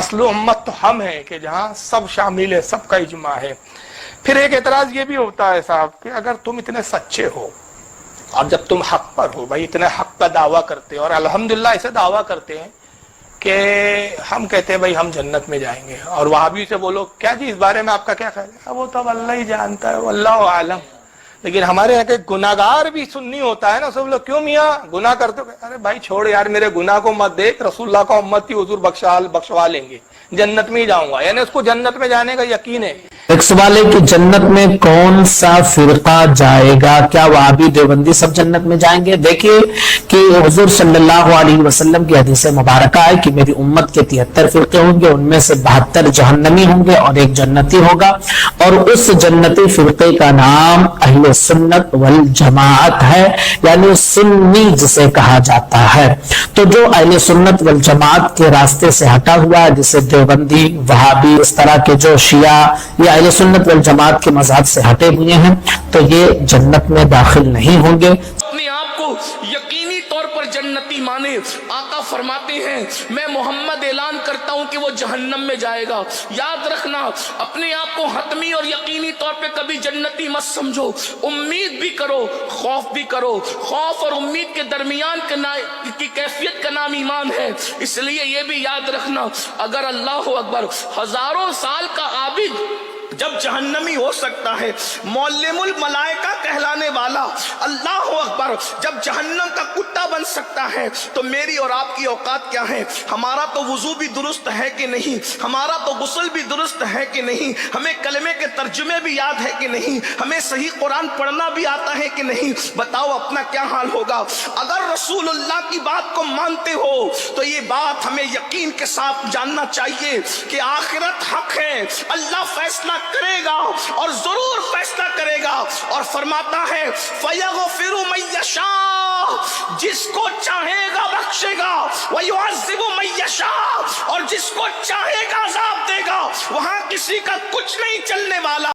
اصل امت تو ہم ہیں کہ جہاں سب شامل ہے، سب کا اجماع ہے۔ پھر ایک اعتراض یہ بھی ہوتا ہے صاحب کہ اگر تم اتنے سچے ہو اور جب تم حق پر ہو، بھائی اتنے حق کا دعویٰ کرتے ہو، اور الحمدللہ ایسے دعویٰ کرتے ہیں کہ ہم کہتے ہیں بھائی ہم جنت میں جائیں گے، اور وہابی سے بولو کیا جی اس بارے میں آپ کا کیا خیال ہے، وہ تو اللہ ہی جانتا ہے، واللہ عالم۔ لیکن ہمارے یہاں کے گناہگار بھی سنی ہوتا ہے نا، سب لوگ کیوں میاں گناہ کرتے ہو، ارے بھائی چھوڑ یار میرے گناہ کو مت دیکھ، رسول اللہ کا امت ہی حضور بخشوا لیں گے، جنت میں ہی جاؤں گا، یعنی اس کو جنت میں جانے کا یقین ہے۔ ایک سوال ہے کہ جنت میں کون سا فرقہ جائے گا؟ کیا وہابی دیوبندی سب جنت میں جائیں گے؟ دیکھیے کہ حضور صلی اللہ علیہ وسلم کی حدیث مبارکہ ہے کہ میری امت کے 73 فرقے ہوں گے، ان میں سے 72 جہنمی ہوں گے اور ایک جنتی ہوگا، اور اس جنتی فرقے کا نام اہل سنت والجماعت ہے، یعنی سنی جسے کہا جاتا ہے۔ تو جو اہل سنت والجماعت کے راستے سے ہٹا ہوا ہے، جسے دیوبندی، وہابی، اس طرح کے جو شیعہ یا اہل سنت والجماعت کے مذہب سے ہٹے ہوئے ہیں، تو یہ جنت میں داخل نہیں ہوں گے۔ اپنے آپ کو یقینی طور پر جنتی مانے، آقا فرماتے ہیں میں محمد اعلان کرتا ہوں کہ وہ جہنم میں جائے گا۔ یاد رکھنا، اپنے آپ کو حتمی اور یقینی طور پہ کبھی جنتی مت سمجھو، امید بھی کرو، خوف بھی کرو۔ خوف اور امید کے درمیان کی کیفیت کا نام ایمان ہے۔ اس لیے یہ بھی یاد رکھنا، اگر اللہ اکبر ہزاروں سال کا عابد جب جہنمی ہو سکتا ہے، معلم الملائکہ کہلانے والا اللہ اکبر جب جہنم کا کتا بن سکتا ہے، تو میری اور آپ کی اوقات کیا ہے؟ ہمارا تو وضو بھی درست ہے کہ نہیں، ہمارا تو غسل بھی درست ہے کہ نہیں، ہمیں کلمے کے ترجمے بھی یاد ہے کہ نہیں، ہمیں صحیح قرآن پڑھنا بھی آتا ہے کہ نہیں؟ بتاؤ اپنا کیا حال ہوگا؟ اگر رسول اللہ کی بات کو مانتے ہو تو یہ بات ہمیں یقین کے ساتھ جاننا چاہیے کہ آخرت حق ہے، اللہ فیصلہ کرے گا اور ضرور فیصلہ کرے گا، اور فرماتا ہے فَيَغْفِرُ مَن يَشَاءُ، جس کو چاہے گا بخشے گا، وَيُعَذِّبُ مَن يَشَاءُ، اور جس کو چاہے گا عذاب دے گا۔ وہاں کسی کا کچھ نہیں چلنے والا۔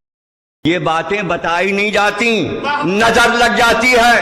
یہ باتیں بتائی نہیں جاتی، نظر لگ جاتی ہے۔